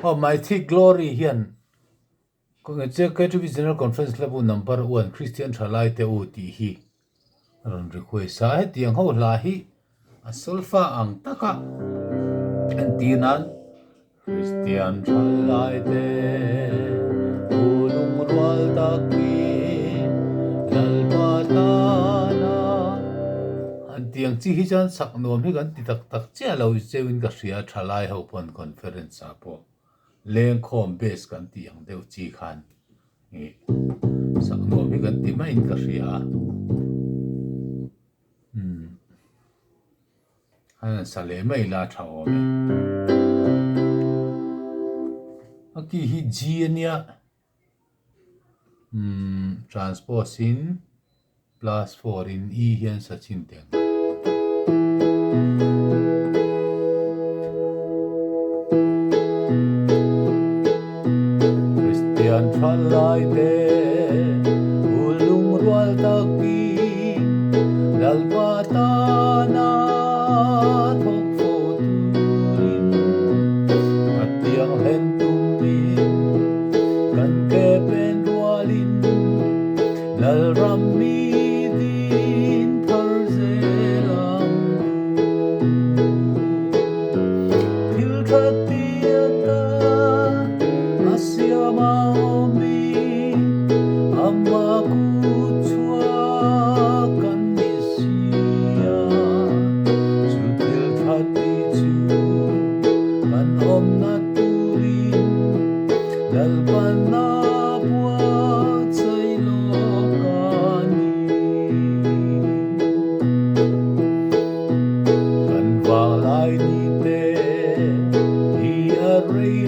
Oh, Mythic Glory hian ko nge che ke to general conference level number 1 Kristian Thalaite u ti hi ron request sa he tiang ho la hi asulfa ang taka antinan Kristian Thalaite lungrual takin lalpatana antiang chi hi chan sak nom hi kan ti tak tak che lo chewin ka ria thalai ho pon conference a po leng khom base kan ti ang deu chi khan ngi sak nom hi kan ti mai in ka ria han sa le mai la thao me aki hi g ania transport sin plus 4 in e hian sa chin teng Kristian Thalaite lungrual takin lalpatana thok pho turin katiang hen tumin kan ke pen rualin lalram mi din tharzelam thil thatiata asyama omi amma kuchwa kan misia sutil thati chu kan om na turin lalpan na buat say lokani kan valay ni te hi array